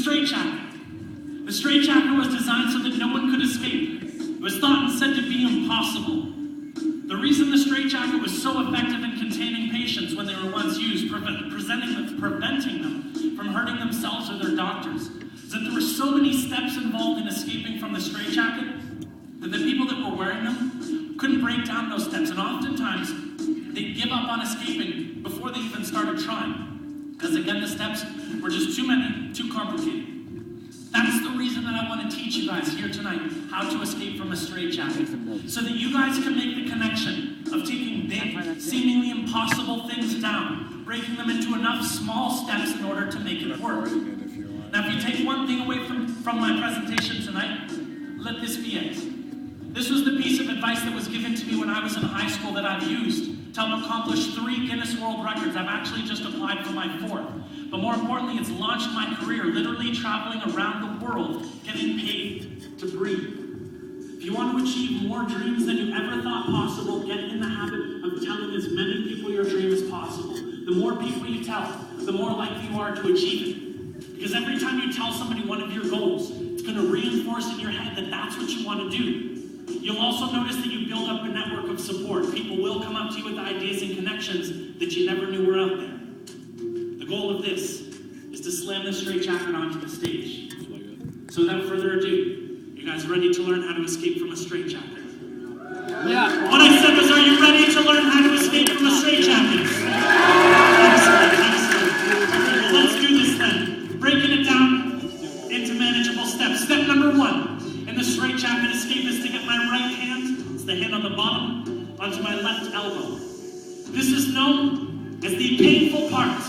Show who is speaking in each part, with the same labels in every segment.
Speaker 1: straitjacket. The straitjacket was designed so that no one could escape. It was thought and said to be impossible. The reason the straitjacket was so effective in containing patients when they were once used, preventing them from hurting themselves or their doctors, is that there were so many steps involved in escaping from the straitjacket that the people that were wearing them couldn't break down those steps, and oftentimes they'd give up on escaping before they even started trying, because again, the steps were just too many, too complicated. That's the reason that I want to teach you guys here tonight how to escape from a straitjacket, so that you guys can make the connection of taking big, seemingly impossible things down, breaking them into enough small steps in order to make it work. Now, if you take one thing away from my presentation tonight, let this be it. This was the piece of advice that was given to me when I was in high school that I've used to help accomplish 3 Guinness World Records. I've actually just applied for my 4th. But more importantly, it's launched my career, literally traveling around the world, getting paid to breathe. If you want to achieve more dreams than you ever thought possible, get in the habit of telling as many people your dream as possible. The more people you tell, the more likely you are to achieve it. Because every time you tell somebody one of your goals, it's going to reinforce in your head that that's what you want to do. You'll also notice that you build up a network of support. People will come up to you with ideas and connections that you never knew were out there. The goal of this is to slam the straitjacket onto the stage. So without further ado, you guys ready to learn how to escape from a straitjacket?
Speaker 2: Yeah.
Speaker 1: What I said was, are you ready to learn how to escape from a straitjacket? Excellent, excellent. Well, let's do this then. Breaking it down into manageable steps. Step number 1 in the straitjacket escape is to get my right hand, it's the hand on the bottom, onto my left elbow. This is known as the painful part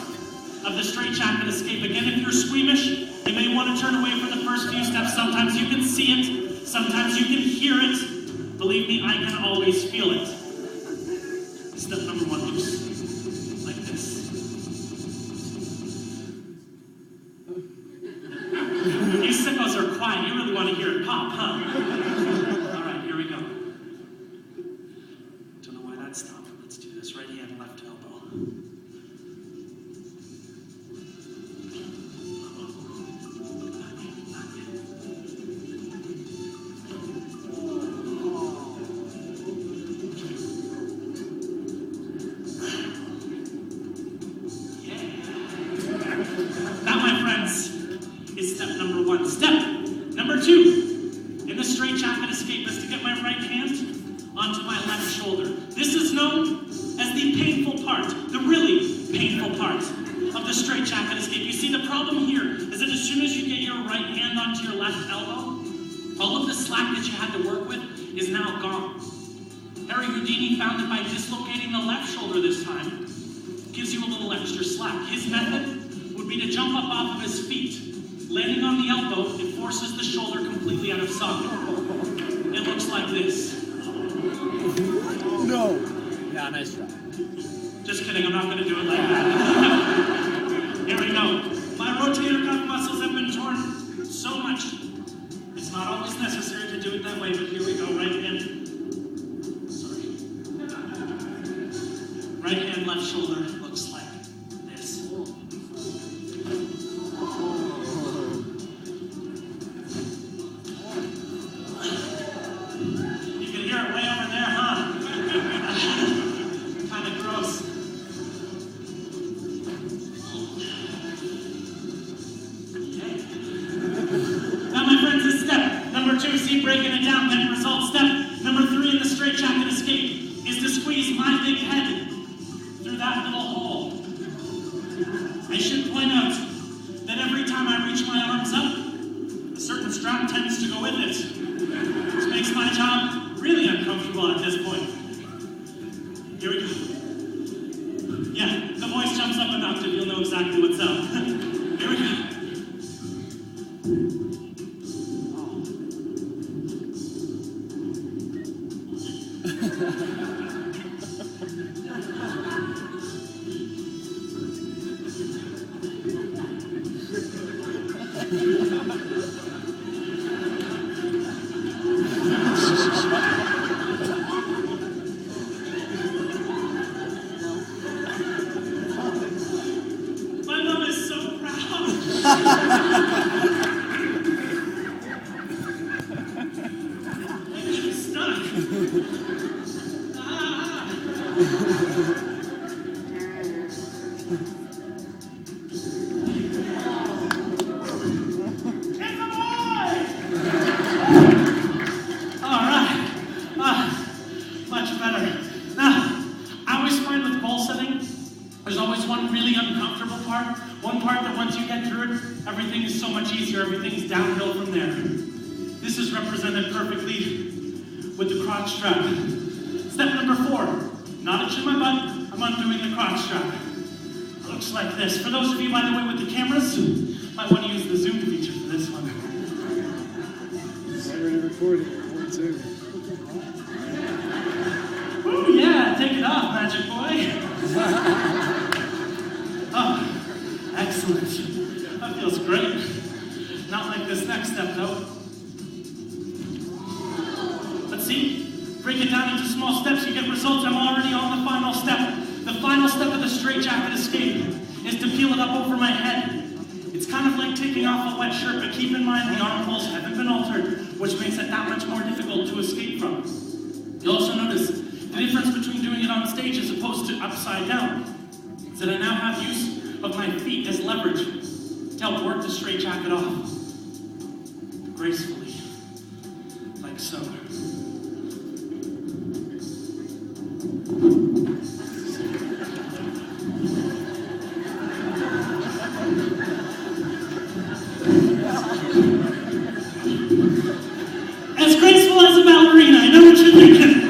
Speaker 1: of the straitjacket escape. Again, if you're squeamish, you may want to turn away from the first few steps. Sometimes you can see it, sometimes you can hear it. Believe me, I can always feel it. Step number 1 looks like this. You sickos are quiet. You really want to hear it pop, huh? All right, here we go. Don't know why that stopped. Let's do this. Right hand, left elbow. That, my friends, is step number 1. Step number 2 in the straitjacket escape is to get my right hand onto my left shoulder. This is known as the painful part, the really painful part of the straitjacket escape. You see, the problem here is that as soon as you get your right hand onto your left elbow, all of the slack that you had to work with is now gone. Harry Houdini found that by dislocating the left shoulder this time, gives you a little extra slack. His method would be to jump up off of his feet. Landing on the elbow, it forces the shoulder completely out of socket. It looks like this.
Speaker 2: No. Yeah, nice try.
Speaker 1: Just kidding, I'm not going to do it like that. Here we go. My rotator cuff muscles have been torn so much. It's not always necessary to do it that way, but here we go. Right hand. Sorry. Right hand, left shoulder. Looks like this. You can hear it way over there, huh? Kind of gross. Okay. Now, my friends, this step number 2, see, breaking it down, then result. Step number 3 in the straitjacket escape is to squeeze my big head through that little hole. I should point out that every time I reach my arms up, a certain strap tends to go with it, which makes my job really uncomfortable at this point. Here we go. Yeah, the voice jumps up an octave, you'll know exactly what's up. Here we go. My mom is part that once you get through it, everything is so much easier, everything's downhill from there. This is represented perfectly with the crotch strap. Step number 4, not itching my butt, I'm undoing the crotch strap. It looks like this. For those of you, by the way, with the cameras, might want to use the zoom feature for this one.
Speaker 3: It's already recorded. 1, 2.
Speaker 1: Ooh, yeah, take it off, magic boy. Oh, excellent. That feels great. Not like this next step, though. Let's see. Break it down into small steps, you get results. I'm already on the final step. The final step of the straitjacket escape is to peel it up over my head. It's kind of like taking off a wet shirt, but keep in mind the armholes haven't been altered, which makes it that much more difficult to escape from. You'll also notice the difference between doing it on stage as opposed to upside down is that I now have use of my feet as leverage to help work the straitjacket off gracefully, like so. As graceful as a ballerina, I know what you're thinking.